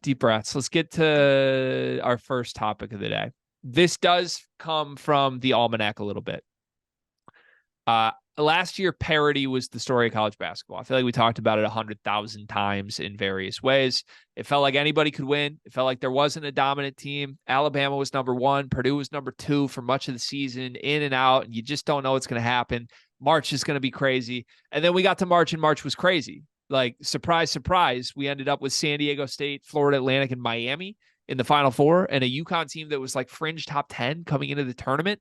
Deep breaths. Let's get to our first topic of the day. This does come from the almanac a little bit. Last year, parity was the story of college basketball. I feel like we talked about it 100,000 times in various ways. It felt like anybody could win. It felt like there wasn't a dominant team. Alabama was number one. Purdue was number two for much of the season, in and out, and you just don't know what's going to happen. March is going to be crazy. And then we got to March, and March was crazy. Like, surprise, surprise, we ended up with San Diego State, Florida Atlantic, and Miami in the Final Four, and a UConn team that was like fringe top 10 coming into the tournament.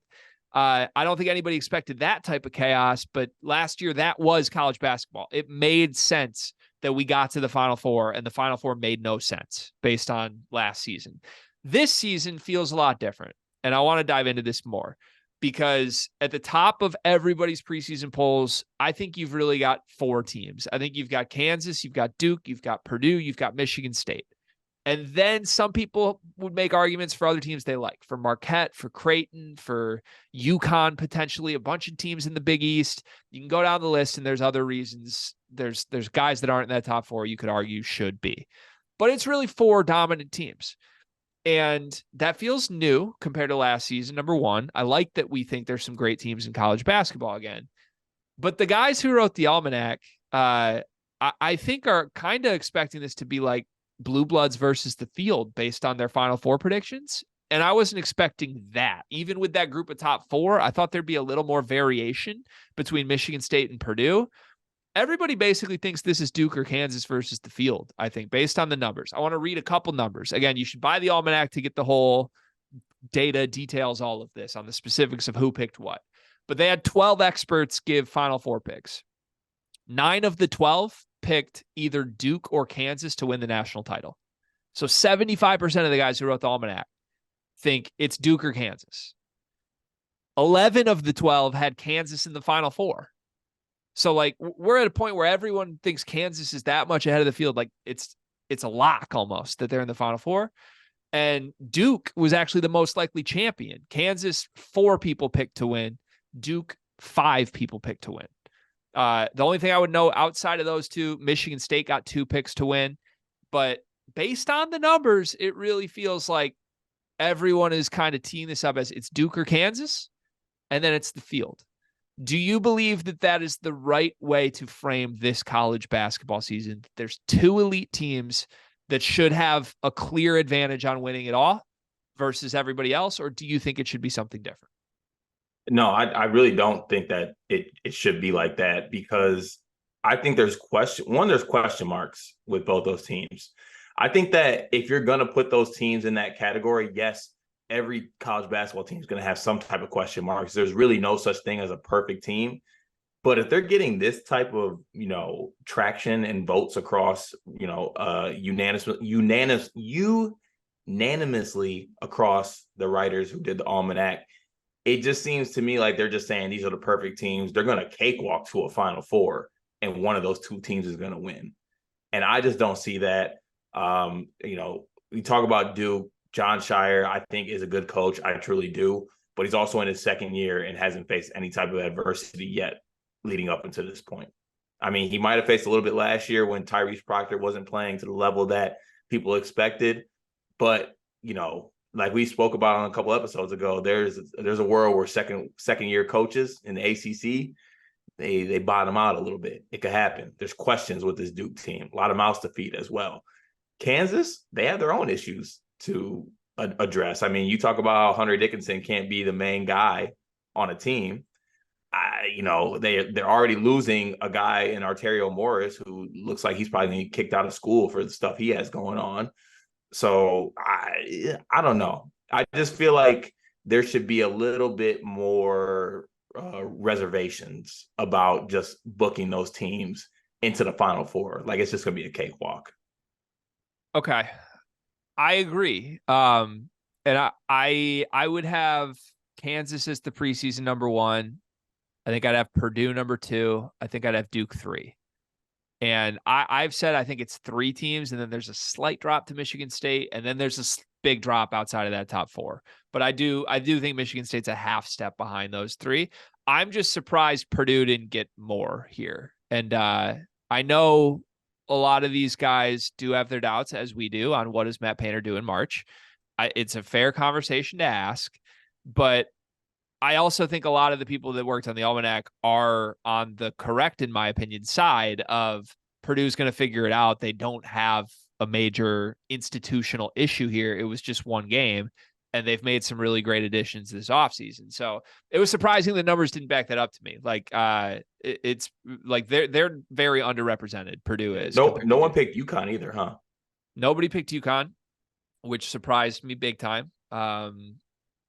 I don't think anybody expected that type of chaos, but last year that was college basketball. It made sense that we got to the Final Four, and the Final Four made no sense based on last season. This season feels a lot different, and I want to dive into this more because at the top of everybody's preseason polls, I think you've really got four teams. I think you've got Kansas, you've got Duke, you've got Purdue, you've got Michigan State. And then some people would make arguments for other teams they like, for Marquette, for Creighton, for UConn, potentially a bunch of teams in the Big East. You can go down the list and there's other reasons. There's guys that aren't in that top four you could argue should be. But it's really four dominant teams. And that feels new compared to last season. Number one, I like that we think there's some great teams in college basketball again. But the guys who wrote the Almanac, I think are kind of expecting this to be like Blue Bloods versus the field based on their Final Four predictions. And I wasn't expecting that. Even with that group of top four, I thought there'd be a little more variation between Michigan State and Purdue. Everybody basically thinks this is Duke or Kansas versus the field, I think, based on the numbers. I want to read a couple numbers. Again, you should buy the Almanac to get the whole data, details, all of this on the specifics of who picked what. But they had 12 experts give Final Four picks. 9 of the 12 picked either Duke or Kansas to win the national title. So 75% of the guys who wrote the Almanac think it's Duke or Kansas. 11 of the 12 had Kansas in the Final Four. So, like, we're at a point where everyone thinks Kansas is that much ahead of the field. Like, it's a lock almost that they're in the Final Four. And Duke was actually the most likely champion. Kansas, 4 people picked to win. Duke, 5 people picked to win. The only thing I would know outside of those two, Michigan State got 2 picks to win. But based on the numbers, it really feels like everyone is kind of teeing this up as it's Duke or Kansas, and then it's the field. Do you believe that that is the right way to frame this college basketball season? There's 2 elite teams that should have a clear advantage on winning it all versus everybody else, or do you think it should be something different? No, I really don't think that it should be like that, because I think there's question marks with both those teams. I think that if you're going to put those teams in that category, yes, every college basketball team is going to have some type of question marks. There's really no such thing as a perfect team. But if they're getting this type of, traction and votes across, unanimously across the writers who did the Almanac, it just seems to me like they're just saying these are the perfect teams. They're going to cakewalk to a Final Four, and one of those 2 teams is going to win. And I just don't see that. We talk about Duke. Jon Scheyer, I think, is a good coach. I truly do. But he's also in his second year and hasn't faced any type of adversity yet leading up until this point. I mean, he might have faced a little bit last year when Tyrese Proctor wasn't playing to the level that people expected. But, like we spoke about on a couple episodes ago, there's a world where second year coaches in the ACC, they bottom out a little bit. It could happen. There's questions with this Duke team, a lot of mouths to feed as well. Kansas, they have their own issues to address. I mean, you talk about how Hunter Dickinson can't be the main guy on a team. They're already losing a guy in Arterio Morris who looks like he's probably getting kicked out of school for the stuff he has going on. So I don't know. I just feel like there should be a little bit more reservations about just booking those teams into the Final Four. Like, it's just going to be a cakewalk. Okay. I agree. And I would have Kansas as the preseason number 1. I think I'd have Purdue number 2. I think I'd have Duke 3. And I've said I think it's 3 teams, and then there's a slight drop to Michigan State, and then there's a big drop outside of that top 4. But I do think Michigan State's a half step behind those 3. I'm just surprised Purdue didn't get more here. And I know a lot of these guys do have their doubts, as we do, on what does Matt Painter do in March. It's a fair conversation to ask, but I also think a lot of the people that worked on the Almanac are on the correct, in my opinion, side of Purdue's going to figure it out. They don't have a major institutional issue here. It was just one game, and they've made some really great additions this offseason. So it was surprising the numbers didn't back that up to me. Like, it's like they're very underrepresented. Purdue is. No one picked UConn either, huh? Nobody picked UConn, which surprised me big time.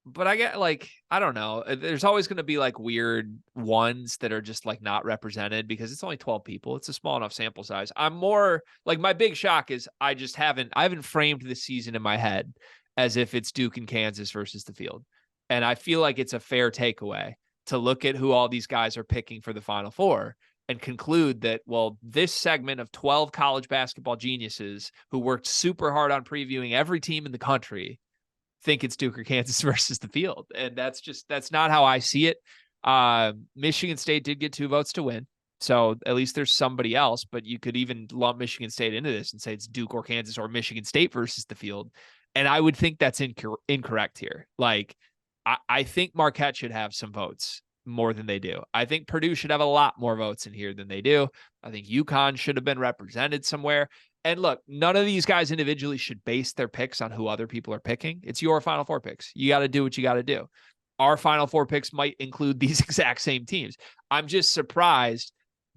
But I get, like, I don't know. There's always going to be like weird ones that are just like not represented because it's only 12 people. It's a small enough sample size. I'm more like, my big shock is I haven't framed this season in my head as if it's Duke and Kansas versus the field. And I feel like it's a fair takeaway to look at who all these guys are picking for the Final Four and conclude that, well, this segment of 12 college basketball geniuses who worked super hard on previewing every team in the country think it's Duke or Kansas versus the field. And that's not how I see it. Michigan State did get 2 votes to win. So at least there's somebody else, but you could even lump Michigan State into this and say it's Duke or Kansas or Michigan State versus the field. And I would think that's incorrect here. Like, I think Marquette should have some votes more than they do. I think Purdue should have a lot more votes in here than they do. I think UConn should have been represented somewhere. And look, none of these guys individually should base their picks on who other people are picking. It's your Final Four picks. You got to do what you got to do. Our Final Four picks might include these exact same teams. I'm just surprised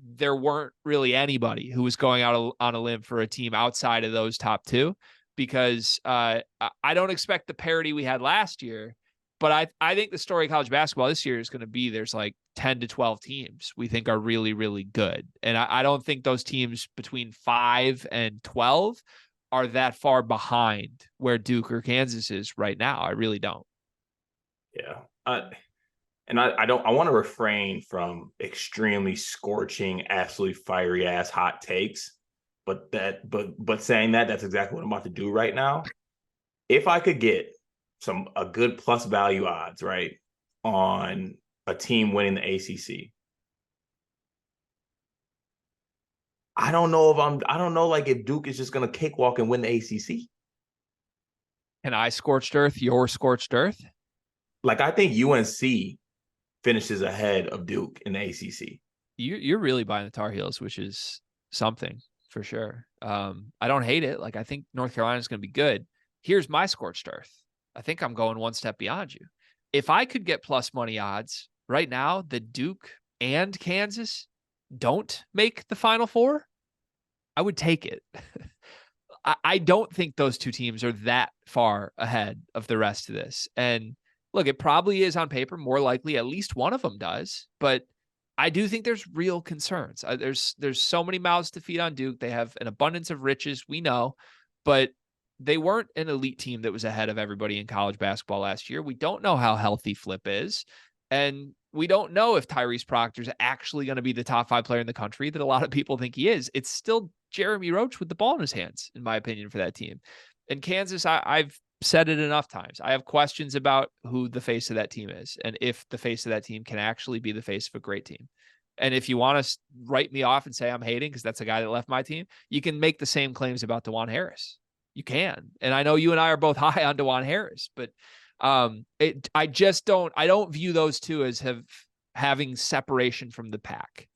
there weren't really anybody who was going out on a limb for a team outside of those top 2, because I don't expect the parity we had last year. But I think the story of college basketball this year is going to be there's like 10 to 12 teams we think are really, really good. And I don't think those teams between 5 and 12 are that far behind where Duke or Kansas is right now. I really don't. Yeah. I want to refrain from extremely scorching, absolutely fiery ass hot takes. But saying that's exactly what I'm about to do right now. If I could get a good plus value odds, right, on a team winning the ACC, I don't know like if Duke is just going to cakewalk and win the ACC. Can I scorched earth your scorched earth? Like, I think UNC finishes ahead of Duke in the ACC. You're really buying the Tar Heels, which is something for sure. I don't hate it. Like, I think North Carolina is going to be good. Here's my scorched earth. I think I'm going one step beyond you. If I could get plus money odds right now, the Duke and Kansas don't make the Final Four, I would take it. I don't think those 2 teams are that far ahead of the rest of this. And look, it probably is on paper more likely at least one of them does, but I do think there's real concerns. There's so many mouths to feed on Duke. They have an abundance of riches, we know, but they weren't an elite team that was ahead of everybody in college basketball last year. We don't know how healthy Flip is. And we don't know if Tyrese Proctor is actually going to be the top 5 player in the country that a lot of people think he is. It's still Jeremy Roach with the ball in his hands, in my opinion, for that team. And Kansas, I've said it enough times. I have questions about who the face of that team is and if the face of that team can actually be the face of a great team. And if you want to write me off and say I'm hating because that's a guy that left my team, you can make the same claims about DeJuan Harris. You can. And I know you and I are both high on DeJuan Harris, but I don't view those 2 as having separation from the pack.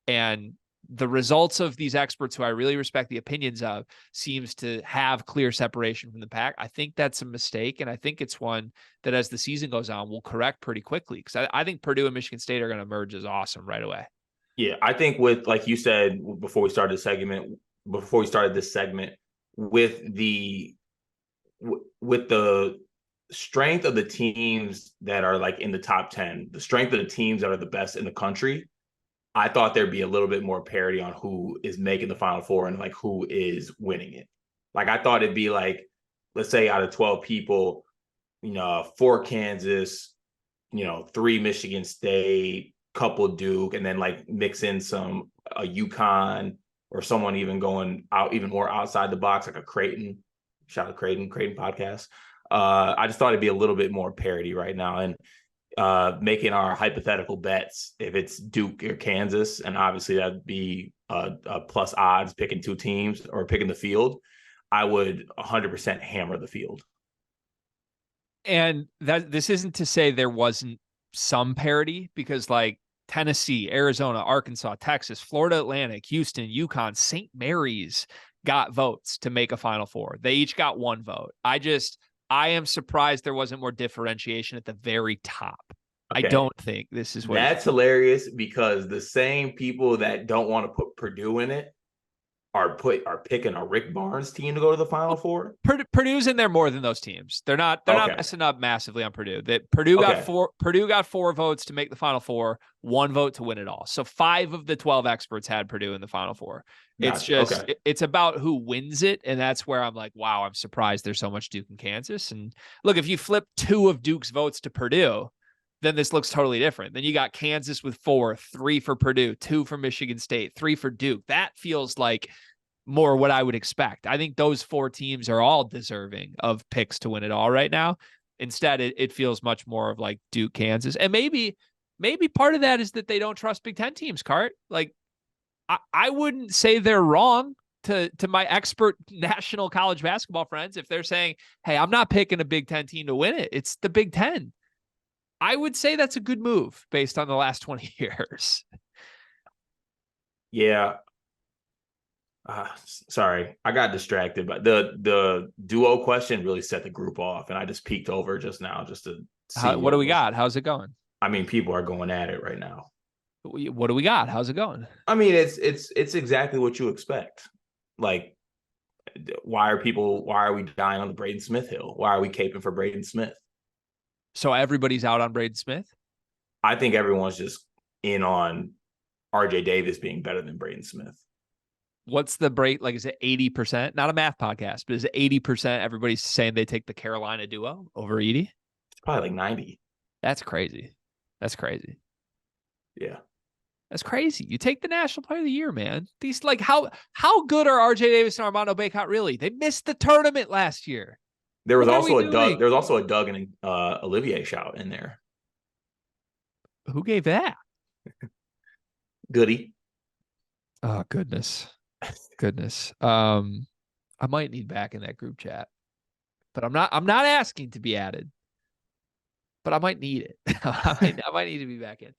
And the results of these experts, who I really respect the opinions of, seems to have clear separation from the pack. I think that's a mistake. And I think it's one that as the season goes on, we'll correct pretty quickly. Because I think Purdue and Michigan State are going to emerge as awesome right away. Yeah, I think with, like you said, before we started this segment, with the strength of the teams that are like in the top 10, the strength of the teams that are the best in the country, I thought there'd be a little bit more parity on who is making the Final Four and like who is winning it. Like, I thought it'd be like, let's say out of 12 people, 4 Kansas, 3 Michigan State, couple Duke, and then like mix in a UConn or someone even going out even more outside the box, like a Creighton. Shout out Creighton podcast. I just thought it'd be a little bit more parity right now. And making our hypothetical bets if it's Duke or Kansas, and obviously that'd be plus odds picking two teams or picking the field, I would 100% hammer the field. And that this isn't to say there wasn't some parity, because like Tennessee, Arizona, Arkansas, Texas, Florida Atlantic, Houston, UConn, St. Mary's got votes to make a Final Four. They each got one vote. I am surprised there wasn't more differentiation at the very top. Okay. I don't think this is what that's hilarious, because the same people that don't want to put Purdue in it are picking a Rick Barnes team to go to the Final Four. Purdue's in there more than those teams. They're not messing up massively on Purdue. Purdue got four votes to make the Final Four, one vote to win it all. So 5 of the 12 experts had Purdue in the Final Four. It's just it's about who wins it, and that's where I'm like, wow, I'm surprised there's so much Duke and Kansas. And look, if you flip 2 of Duke's votes to Purdue, then this looks totally different. Then you got Kansas with 4, 3 for Purdue, 2 for Michigan State, 3 for Duke. That feels like more what I would expect. I think those 4 teams are all deserving of picks to win it all right now. Instead, it feels much more of like Duke, Kansas. And maybe part of that is that they don't trust Big Ten teams, Cart. Like, I wouldn't say they're wrong to my expert national college basketball friends if they're saying, hey, I'm not picking a Big Ten team to win it. It's the Big Ten. I would say that's a good move based on the last 20 years. Yeah. Sorry, I got distracted, but the duo question really set the group off, and I just peeked over just now just to see. What do we got? How's it going? I mean, people are going at it right now. What do we got? How's it going? I mean, it's exactly what you expect. Like, why are we dying on the Braden Smith hill? Why are we caping for Braden Smith? So everybody's out on Braden Smith? I think everyone's just in on RJ Davis being better than Braden Smith. What's the break? Like, is it 80%? Not a math podcast, but is it 80% everybody's saying they take the Carolina duo over Edey? It's probably like 90. That's crazy. Yeah. That's crazy. You take the National Player of the Year, man. These, like, how good are RJ Davis and Armando Bacot really? They missed the tournament last year. There was also a Doug and Olivier shout in there. Who gave that? Goody. Oh, goodness. I might need back in that group chat, but I'm not asking to be added, but I might need it. I might need to be back in.